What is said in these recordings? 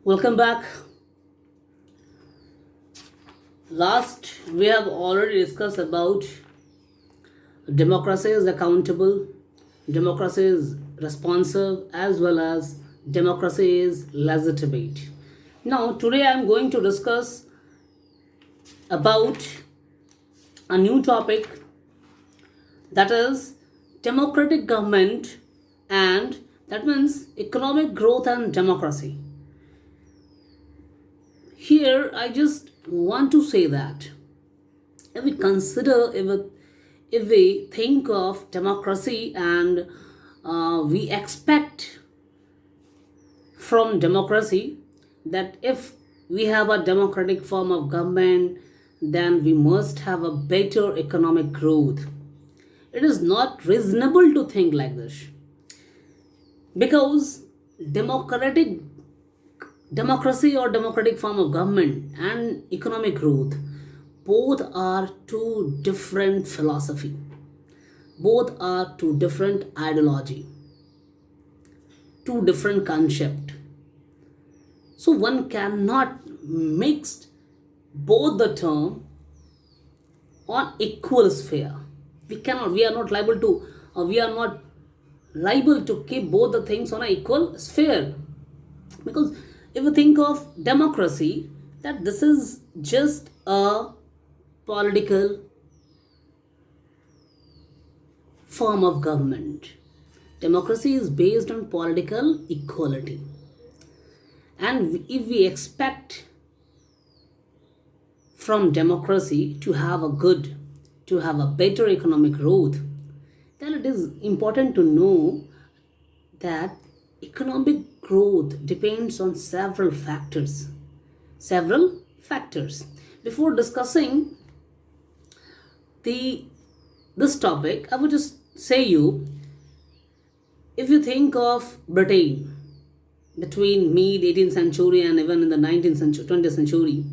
Welcome back. Last, we have already discussed about democracy is accountable, democracy is responsive, as well as democracy is legitimate. Now, today I am going to discuss about a new topic, that is democratic government, and that means economic growth and democracy. Here, I just want to say that if we consider, if we think of democracy and we expect from democracy that if we have a democratic form of government, then we must have a better economic growth. It is not reasonable to think like this because democratic democracy or democratic form of government and economic growth both are two different philosophy, both are two different ideology, two different concept. So one cannot mix both the term on equal sphere. We are not liable to, we are not liable to keep both the things on an equal sphere, because if you think of democracy, that this is just a political form of government. Democracy is based on political equality, and if we expect from democracy to have a good, to have a better economic growth, then it is important to know that economic growth depends on several factors. Several factors. Before discussing the this topic, I would just say you, if you think of Britain between mid 18th century and even in the 19th century, 20th century,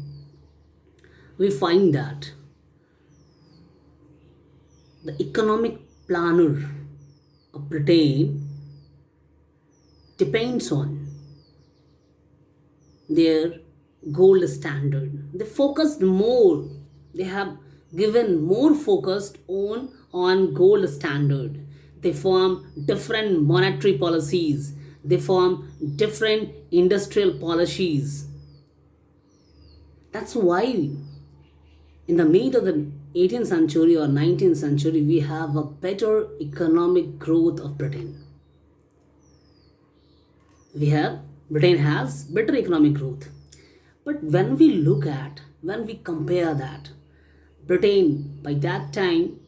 we find that the economic planner of Britain depends on their gold standard. They focused more, they have given more focused on gold standard. They form different monetary policies, they form different industrial policies. That's why in the mid of the 18th century or 19th century we have a better economic growth of Britain. We have Britain has better economic growth. But when we look at, when we compare that, Britain by that time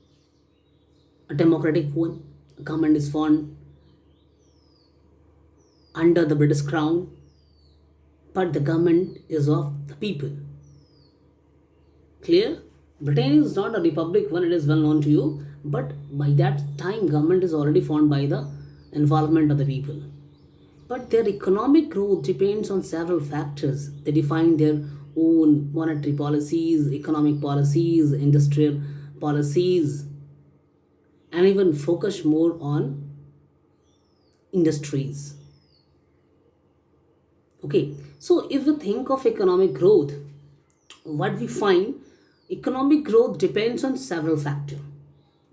a democratic one, a government is formed under the British crown, but the government is of the people. Clear? Britain is not a republic one, it is well known to you, but by that time government is already formed by the involvement of the people. But their economic growth depends on several factors. They define their own monetary policies, economic policies, industrial policies, and even focus more on industries. Okay, so if we think of economic growth, what we find, economic growth depends on several factors.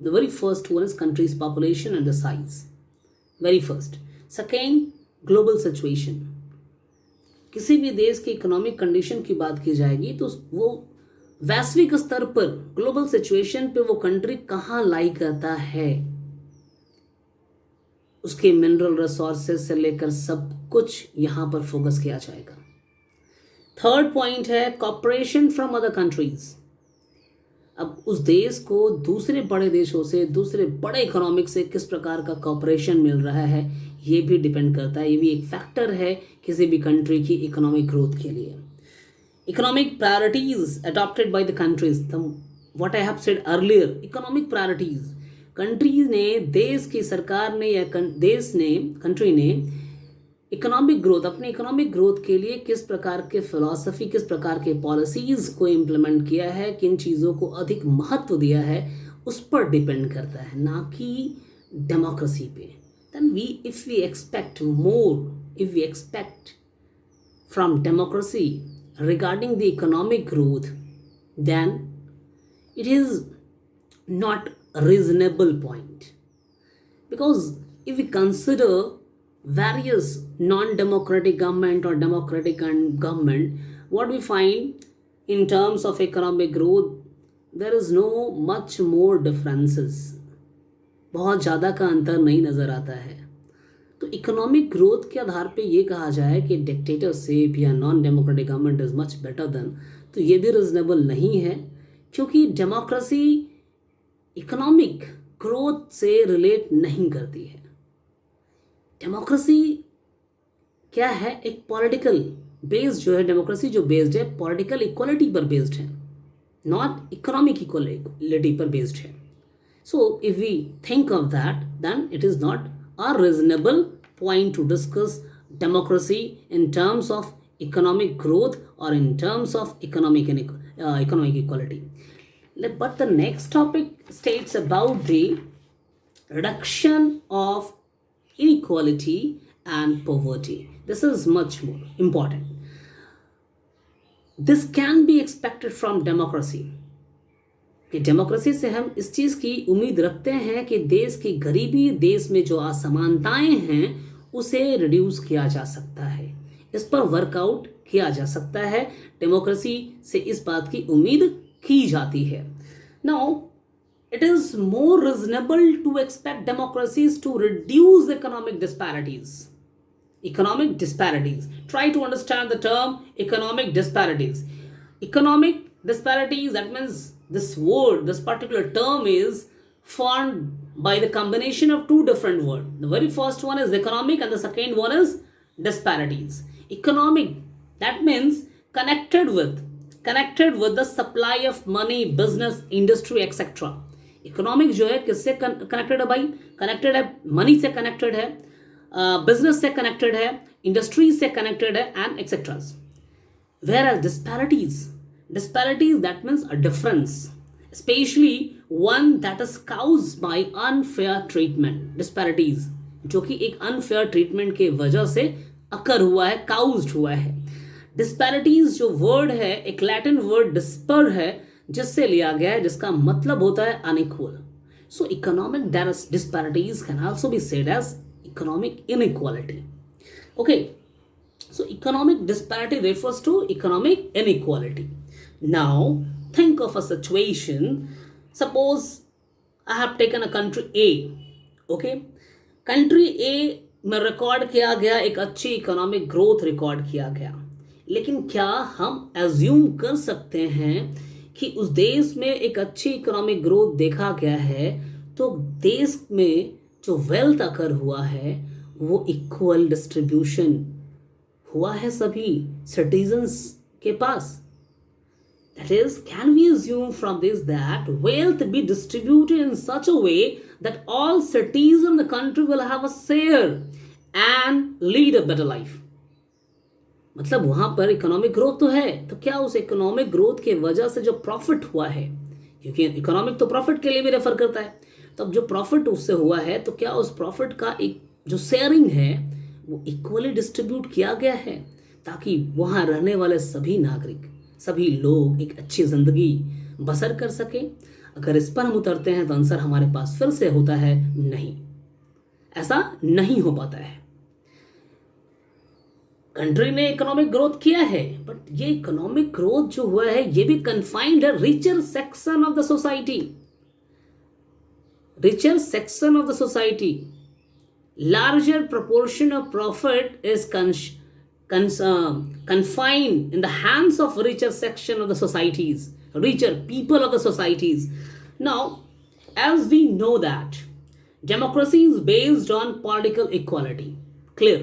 The very first one is country's population and the size. Very first. Second, global situation. किसी भी देश की economic condition की बात की जाएगी तो वो वैश्विक स्तर पर ग्लोबल सिचुएशन पे वो कंट्री कहाँ लाई करता है, उसके मिनरल रिसोर्सेज से लेकर सब कुछ यहाँ पर फोकस किया जाएगा. थर्ड पॉइंट है कॉपरेशन फ्रॉम अदर कंट्रीज. अब उस देश को दूसरे बड़े देशों से, दूसरे बड़े इकोनॉमिक से किस प्रकार का कॉपरेशन मिल रहा है, ये भी डिपेंड करता है. ये भी एक फैक्टर है किसी भी कंट्री की इकोनॉमिक ग्रोथ के लिए. Economic priorities adopted by the countries, what I have said earlier, economic priorities countries ने, देश की सरकार ने या देश ने, कंट्री ने इकोनॉमिक ग्रोथ, अपने इकोनॉमिक ग्रोथ के लिए किस प्रकार के फिलॉसफी, किस प्रकार के पॉलिसीज को इम्प्लीमेंट किया है, किन चीज़ों को अधिक महत्व दिया है, उस पर डिपेंड करता है, ना कि डेमोक्रेसी पे. then if we expect more, if we expect from democracy regarding the economic growth, then it is not a reasonable point. Because if we consider various non-democratic government or democratic government, what we find in terms of economic growth, there is no much more differences. बहुत ज़्यादा का अंतर नहीं नज़र आता है. तो economic growth के आधार पे ये कहा जाए कि डिक्टेटरशिप या non democratic government is much better than, तो ये भी रिजनेबल नहीं है. क्योंकि डेमोक्रेसी इकोनॉमिक ग्रोथ से रिलेट नहीं करती है. डेमोक्रेसी क्या है, एक पॉलिटिकल बेस्ड जो है, डेमोक्रेसी जो बेस्ड है पॉलिटिकल इक्वलिटी पर बेस्ड है, नॉट इकोनॉमिक इक्वलिटी पर बेस्ड है. So if we think of that, then it is not a reasonable point to discuss democracy in terms of economic growth or in terms of economic equality. But the next topic states about the reduction of inequality and poverty. This is much more important. This can be expected from democracy. कि democracy से हम इस चीज़ की उम्मीद रखते हैं कि देश की गरीबी, देश में जो असमानताएं हैं उसे रिड्यूस किया जा सकता है, इस पर वर्कआउट किया जा सकता है. डेमोक्रेसी से इस बात की उम्मीद की जाती है. Now it is more reasonable to expect democracies to reduce economic disparities. Economic disparities. Try to understand the term economic disparities. Economic disparities, that means this word, this particular term is formed by the combination of two different words. The very first one is economic and the second one is disparities. Economic, that means connected with the supply of money, business, industry, etc. Economic जो है किससे connected है भाई? Connected है money से connected है, business से connected है, industry से connected है and etc. Whereas disparities, that means a difference, especially one that is caused by unfair treatment. Disparities जो कि एक unfair treatment के वजह से occur हुआ है, caused हुआ है. Disparities जो word है एक Latin word disper है जिससे लिया गया है, जिसका मतलब होता है unequal. So economic disparities can also be said as economic inequality. Okay, so economic disparity refers to economic inequality. Now think of a situation. Suppose I have taken a country A. Okay, country A में record किया गया एक अच्छी economic growth record किया गया, लेकिन क्या हम एज्यूम कर सकते हैं कि उस देश में एक अच्छी इकोनॉमिक ग्रोथ देखा गया है तो देश में जो वेल्थ अकर हुआ है वो इक्वल डिस्ट्रीब्यूशन हुआ है सभी सिटीजन्स के पास? That is, can we assume from this that wealth be distributed in such a way that all citizens in the country will have a share and lead a better life? मतलब वहां पर economic growth तो है, तो क्या उस economic growth के वजह से जो प्रॉफिट हुआ है, क्योंकि इकोनॉमिक तो प्रॉफिट के लिए भी रेफर करता है, तो अब जो प्रॉफिट उससे हुआ है तो क्या उस प्रॉफिट का एक जो शेयरिंग है वो इक्वली डिस्ट्रीब्यूट किया गया है ताकि वहाँ रहने वाले सभी नागरिक, सभी लोग एक अच्छी ज़िंदगी बसर कर सके? अगर इस पर हम उतरते हैं तो आंसर हमारे पास फिर से होता है नहीं, ऐसा नहीं हो पाता है. कंट्री ने इकोनॉमिक ग्रोथ किया है, बट ये इकोनॉमिक ग्रोथ जो हुआ है ये भी कन्फाइंड है richer section of the society. Richer section of the society, larger proportion of profit is confined in the hands of richer section of the societies, richer people of the societies. Now, as we know that democracy is based on political equality. Clear?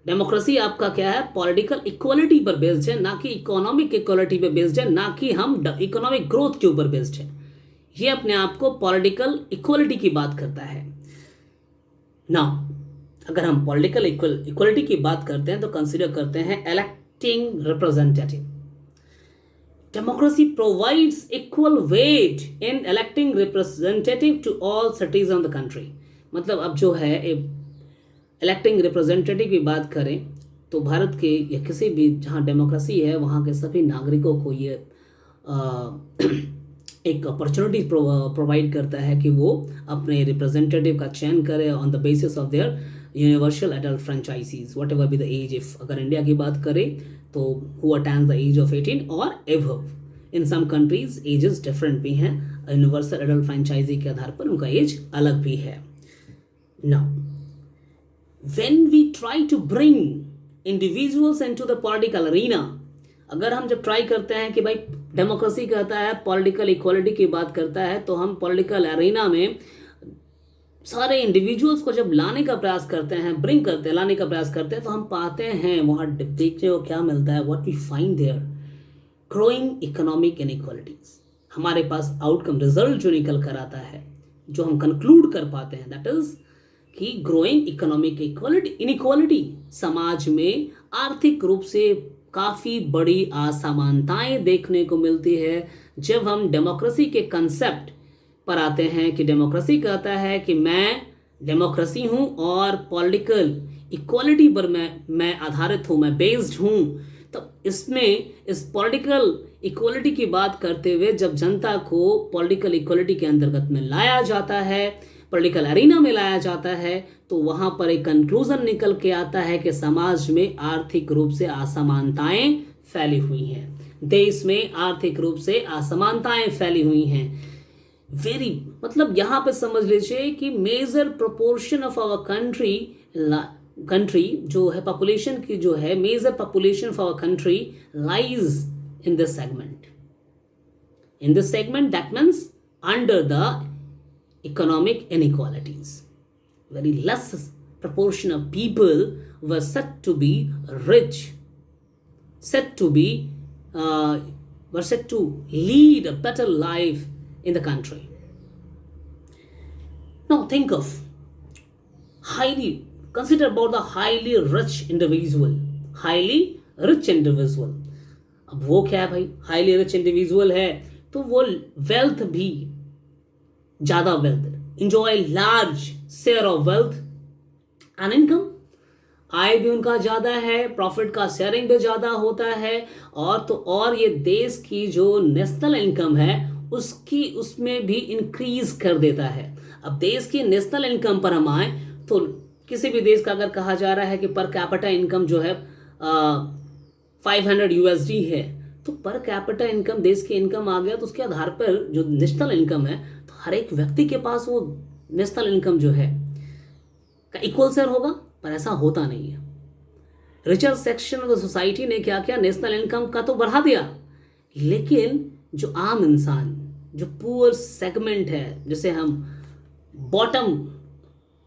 Democracy आपका क्या है? Political equality पर based है, ना कि economic equality पर based है, ना कि हम इकोनॉमिक ग्रोथ के ऊपर बेस्ड है. ये अपने आप को पॉलिटिकल इक्वलिटी की बात करता है. नाउ अगर हम पॉलिटिकल इक्वलिटी की बात करते हैं तो कंसीडर करते हैं electing representative. Democracy provides equal weight in electing representative to all citizen of the country. मतलब अब जो है इलेक्टिंग रिप्रेजेंटेटिव की बात करें तो भारत के या किसी भी जहाँ डेमोक्रेसी है वहाँ के सभी नागरिकों को ये एक अपॉर्चुनिटी प्रोवाइड करता है कि वो अपने रिप्रेजेंटेटिव का चयन करें on the basis of their universal adult franchises whatever be the age. If अगर इंडिया की बात करें तो who attends the age of 18 और above. In some countries ages different भी हैं, यूनिवर्सल एडल्ट फ्रेंचाइजी के आधार पर उनका एज अलग भी है। Now when we try to bring individuals into the political arena, अगर हम जब ट्राई करते हैं कि भाई डेमोक्रेसी कहता है पॉलिटिकल इक्वालिटी की बात करता है, तो हम पॉलिटिकल अरीना में सारे इंडिविजुअल्स को जब लाने का प्रयास करते हैं, ब्रिंग करते हैं, लाने का प्रयास करते हैं, तो हम पाते हैं वहाँ देखने को क्या मिलता है। What we find there, growing economic inequalities. हमारे पास आउटकम रिजल्ट जो निकल कर आता है, जो हम कंक्लूड कर पाते हैं, दैट इज कि ग्रोइंग इकोनॉमिक इनइक्वालिटी, समाज में आर्थिक रूप से काफ़ी बड़ी असमानताएं देखने को मिलती है। जब हम डेमोक्रेसी के कंसेप्ट पर आते हैं कि डेमोक्रेसी कहता है कि मैं डेमोक्रेसी हूं और पॉलिटिकल इक्वालिटी पर मैं आधारित हूं, मैं बेस्ड हूं, तब इसमें इस पॉलिटिकल इक्वालिटी की बात करते हुए जब जनता को पॉलिटिकल इक्वालिटी के अंतर्गत में लाया जाता है, पॉलिटिकल अरीना में लाया जाता है, तो वहाँ पर एक कंक्लूजन निकल के आता है कि समाज में आर्थिक रूप से असमानताएं फैली हुई हैं, देश में आर्थिक रूप से असमानताएं फैली हुई हैं। वेरी मतलब यहाँ पे समझ लीजिए कि major proportion of our country जो है पॉपुलेशन की जो है major population of our country lies in this segment. In this segment that means under the economic inequalities. Very less proportion of people were said to be rich, said to be were said to lead a better life in the country. Now think of consider about the highly rich individual, highly rich individual. अब वो क्या है भाई, highly rich individual है तो वो wealth भी ज़्यादा wealth, enjoy large share of wealth and income, आय भी उनका ज़्यादा है, प्रॉफिट का शेयरिंग भी ज़्यादा होता है, और ये देश की जो नेशनल इनकम है उसमें भी इंक्रीज कर देता है। अब देश की नेशनल इनकम पर हम आए तो किसी भी देश का अगर कहा जा रहा है कि पर कैपिटा इनकम जो है 500 USD है, तो पर कैपिटा इनकम देश की इनकम आ गया, तो उसके आधार पर जो नेशनल इनकम है तो हर एक व्यक्ति के पास वो नेशनल इनकम जो है का इक्वल शेयर होगा, पर ऐसा होता नहीं है। Richer section of the society ने क्या किया, नेशनल इनकम का तो बढ़ा दिया, लेकिन जो आम इंसान, जो पुअर सेगमेंट है, जिसे हम बॉटम,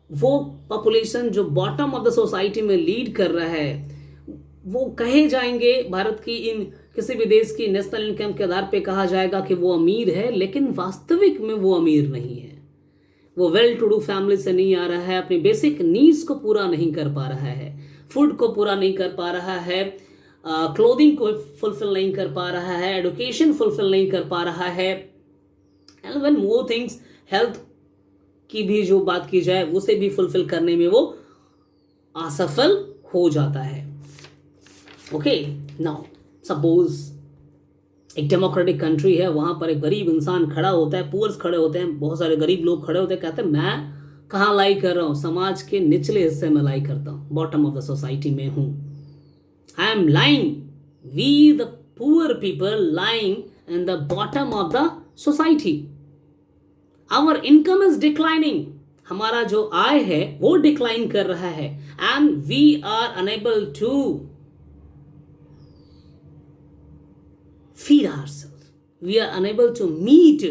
वो पॉपुलेशन जो बॉटम ऑफ द सोसाइटी में लीड कर रहा है, वो कहे जाएंगे भारत की इन किसी भी देश की नेशनल इनकम के आधार पे कहा जाएगा कि वो अमीर है, लेकिन वास्तविक में वो अमीर नहीं है। वो वेल टू डू फैमिली से नहीं आ रहा है, अपनी बेसिक नीड्स को पूरा नहीं कर पा रहा है, फूड को पूरा नहीं कर पा रहा है, क्लोथिंग को फुलफिल नहीं कर पा रहा है, एडुकेशन फुलफिल नहीं कर पा रहा है, and when more things, health की भी जो बात की जाए उसे भी फुलफिल करने में वो असफल हो जाता है। ओके, नाउ सपोज एक डेमोक्रेटिक कंट्री है, वहां पर एक गरीब इंसान खड़ा होता है, पुअर्स खड़े होते हैं, बहुत सारे गरीब लोग खड़े होते हैं, कहते हैं मैं कहाँ लाई कर रहा हूँ, समाज के निचले हिस्से में लाई करता हूँ, बॉटम ऑफ द सोसाइटी में हूँ, I am lying, we the poor people lying in the bottom of the society, our income is declining, हमारा जो आय है वो डिक्लाइन कर रहा है, and we are unable to feed ourselves, we are unable to meet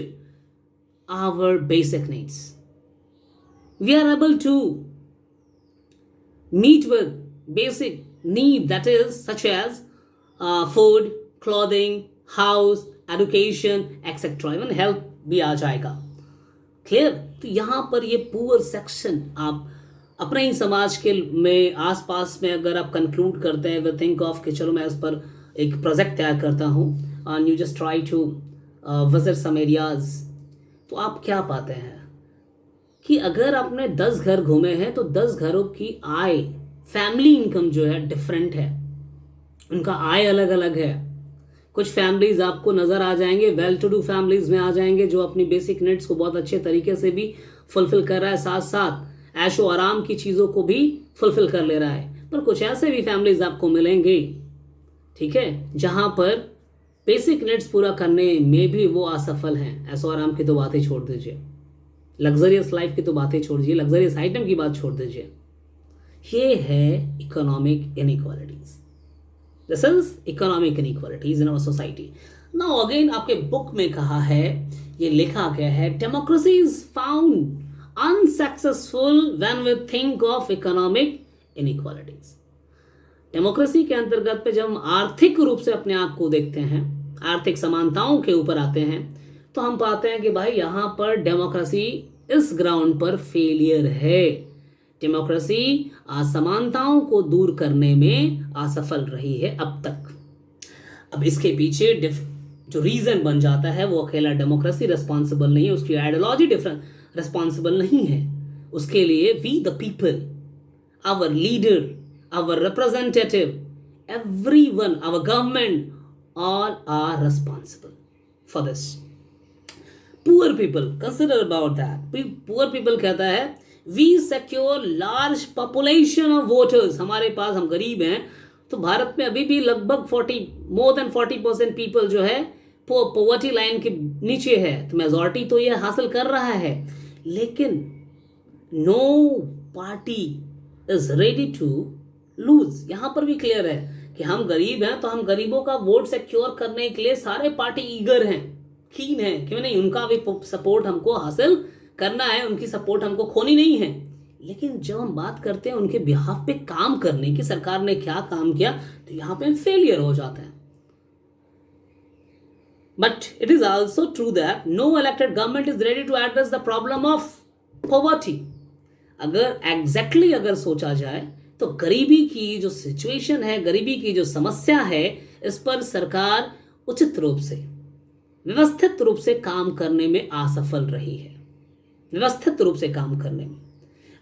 our basic needs, we are able to meet with basic need, that is such as food, clothing, house, education, etc, even health भी आ जाएगा। Clear? तो यहाँ पर ये poor section आप अपने ही समाज के में आसपास में अगर आप कंक्लूड करते हैं, वे थिंक ऑफ कि चलो मैं उस पर एक प्रोजेक्ट तैयार करता हूँ, and you just try to visit some areas, तो आप क्या पाते हैं, कि अगर आपने 10 घर घूमे हैं तो 10 घरों की आय, फैमिली इनकम जो है डिफरेंट है, उनका आय अलग अलग है। कुछ फैमिलीज आपको नजर आ जाएंगे, वेल टू डू फैमिलीज में आ जाएंगे, जो अपनी बेसिक नीड्स को बहुत अच्छे तरीके से भी फुलफिल कर रहा है, साथ साथ ऐशो आराम की चीज़ों को भी फुलफिल कर ले रहा है। पर कुछ ऐसे भी फैमिलीज आपको मिलेंगे, ठीक है, जहां पर बेसिक नीड्स पूरा करने में भी वो असफल हैं। ऐशो आराम की तो बातें छोड़ दीजिए, लग्जरियस लाइफ की तो बातें छोड़ दीजिए, लग्जरियस आइटम की बात छोड़ दीजिए। ये है economic inequalities. This is economic inequalities in our society. Now again आपके बुक में कहा है, ये लिखा गया है, democracy is found unsuccessful when we think of economic inequalities. Democracy के अंतर्गत पे जब हम आर्थिक रूप से अपने आप को देखते हैं, आर्थिक समानताओं के ऊपर आते हैं, तो हम पाते हैं कि भाई यहां पर डेमोक्रेसी इस ग्राउंड पर फेलियर है। डेमोक्रेसी असमानताओं को दूर करने में असफल रही है अब तक। अब इसके पीछे जो रीजन बन जाता है, वो अकेला डेमोक्रेसी रिस्पॉन्सिबल नहीं है, उसकी आइडियोलॉजी डिफरेंट रिस्पॉन्सिबल नहीं है। उसके लिए we the people, our leader, our representative, everyone, our government, all are responsible for this. Poor people, consider about that. Poor people कहता है, we secure large population of voters. हमारे पास, हम गरीब हैं, तो भारत में अभी भी लगभग more than 40% people जो है पॉवर्टी लाइन के नीचे है। तो मेजॉरिटी तो ये हासिल कर रहा है, लेकिन no party is ready to lose. यहां पर भी क्लियर है कि हम गरीब हैं, तो हम गरीबों का वोट सिक्योर करने के लिए सारे पार्टी ईगर हैं, कीन है, क्यों नहीं, उनका भी सपोर्ट हमको हासिल करना है, उनकी सपोर्ट हमको खोनी नहीं है। लेकिन जब हम बात करते हैं उनके बिहाफ पे काम करने की, सरकार ने क्या काम किया, तो यहां पे फेलियर हो जाता है। But it is also true that no elected government is ready to address the problem of poverty. अगर एग्जैक्टली अगर सोचा जाए तो गरीबी की जो सिचुएशन है, गरीबी की जो समस्या है, इस पर सरकार उचित रूप से, व्यवस्थित रूप से काम करने में असफल रही है। व्यवस्थित रूप से काम करने में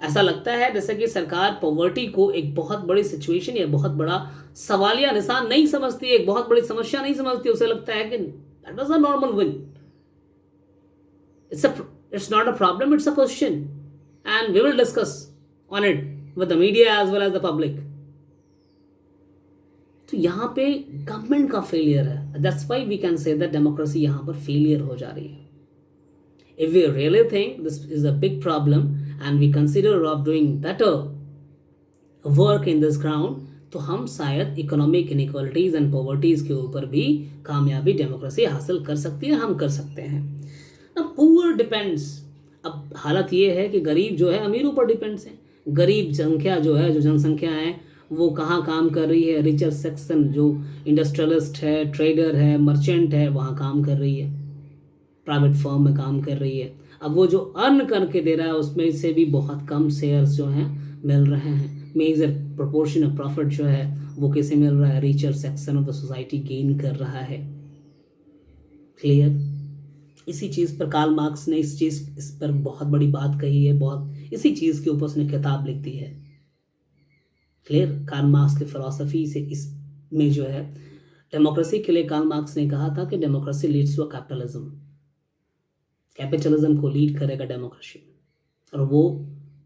ऐसा लगता है जैसे कि सरकार पॉवर्टी को एक बहुत बड़ी सिचुएशन या बहुत बड़ा सवालिया निशान नहीं समझती, एक बहुत बड़ी समस्या नहीं समझती। उसे लगता है कि that was a normal win, it's not a problem, it's a question, and we will discuss on it with the media as well as the public. तो यहाँ पे गवर्नमेंट का फेलियर है। That's why we can say that democracy यहाँ पर failure हो जा रही है। If we really think this is a big problem and we consider of doing better work in this ground, तो हम शायद इकोनॉमिक इनइक्वालिटीज एंड पॉवर्टीज के ऊपर भी कामयाबी डेमोक्रेसी हासिल कर सकती है, हम कर सकते हैं। अब पुअर डिपेंड्स, अब हालत ये है कि गरीब जो है अमीर ऊपर डिपेंड्स है। गरीब संख्या जो है, जो जनसंख्या है, वो कहाँ काम कर रही है, रिचर सेक्शन जो इंडस्ट्रियलिस्ट है, ट्रेडर है, मर्चेंट है, वहाँ काम कर रही है, प्राइवेट फर्म में काम कर रही है। अब वो जो अर्न करके दे रहा है उसमें से भी बहुत कम शेयर्स जो हैं मिल रहे हैं। मेजर प्रोपोर्शन ऑफ प्रॉफिट जो है वो किसे मिल रहा है, richer section of the society gain कर रहा है। क्लियर? इसी चीज़ पर कार्ल मार्क्स ने इस पर बहुत बड़ी बात कही है, बहुत इसी चीज़ के ऊपर उसने किताब लिख दी है। क्लियर? कार्ल मार्क्स की फिलॉसफी से इसमें जो है डेमोक्रेसी के लिए कार्ल मार्क्स ने कहा था कि democracy leads to capitalism, capitalism को लीड करेगा डेमोक्रेसी, और वो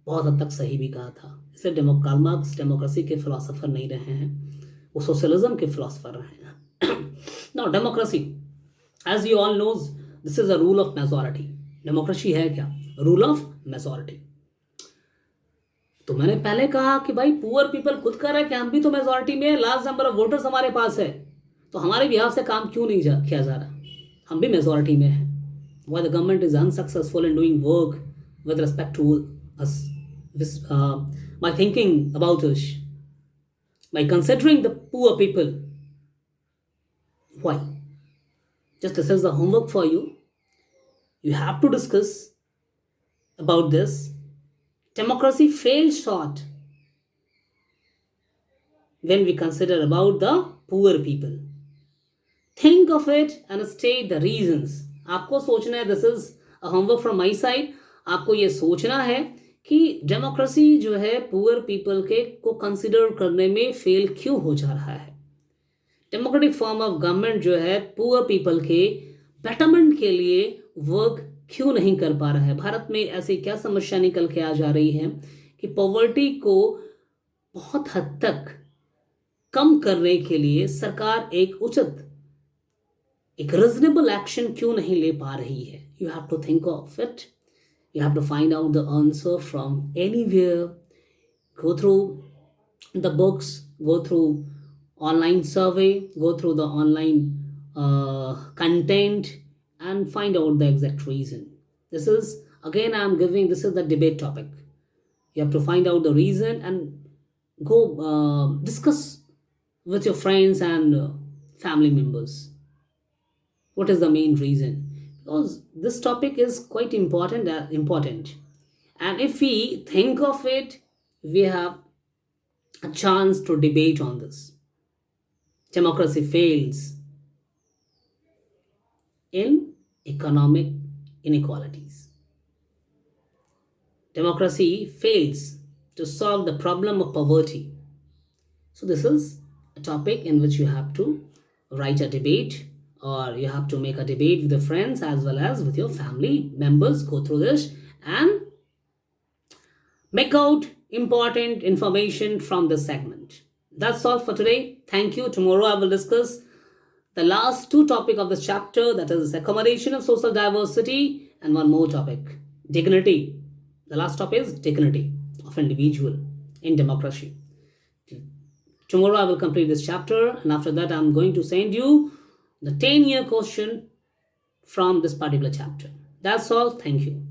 बहुत हद तक सही भी कहा था। इसलिए कार्ल मार्क्स डेमोक्रेसी के फिलोसोफर नहीं रहे हैं, वो सोशलिज्म के फिलोसोफर रहे हैं। Now democracy, as you all knows, this is a rule of majority. Democracy है क्या? Rule of majority. तो मैंने पहले कहा कि भाई पुअर पीपल खुद कह रहा है कि हम भी तो मेजॉरिटी में है, लार्ज नंबर ऑफ वोटर्स हमारे पास है, तो हमारे बिहाफ से काम क्यों नहीं किया जा रहा? हम भी मेजॉरिटी में हैं। Why the government is unsuccessful in doing work with respect to us, by thinking about us, by considering the poor people? Why? Just this is the homework for you. You have to discuss about this. Democracy fails short when we consider about the poor people. Think of it and state the reasons. आपको सोचना है, this is a homework from my side. आपको ये सोचना है कि democracy जो है पुअर पीपल के को कंसिडर करने में फेल क्यों हो जा रहा है। डेमोक्रेटिक फॉर्म ऑफ गवर्नमेंट जो है पुअर पीपल के बेटरमेंट के लिए वर्क क्यों नहीं कर पा रहा है। भारत में ऐसी क्या समस्या निकल के आ जा रही है कि पॉवर्टी को बहुत हद तक कम करने के लिए सरकार एक उचित, एक रीजनेबल एक्शन क्यों नहीं ले पा रही है। You have to think of it, you have to find out the answer from anywhere, go through the books, go through online survey, go through the online content, and find out the exact reason. This is, again I'm giving, this is the debate topic. You have to find out the reason and go discuss with your friends and family members what is the main reason, because this topic is quite important, and if we think of it, we have a chance to debate on this. Democracy fails in economic inequalities. Democracy fails to solve the problem of poverty. So this is a topic in which you have to write a debate, or you have to make a debate with your friends as well as with your family members. Go through this and make out important information from this segment. That's all for today. Thank you. Tomorrow I will discuss the last two topic of this chapter, that is accommodation of social diversity, and one more topic, dignity. The last topic is dignity of individual in democracy. Tomorrow I will complete this chapter, and after that I'm going to send you the 10-year question from this particular chapter. That's all. Thank you.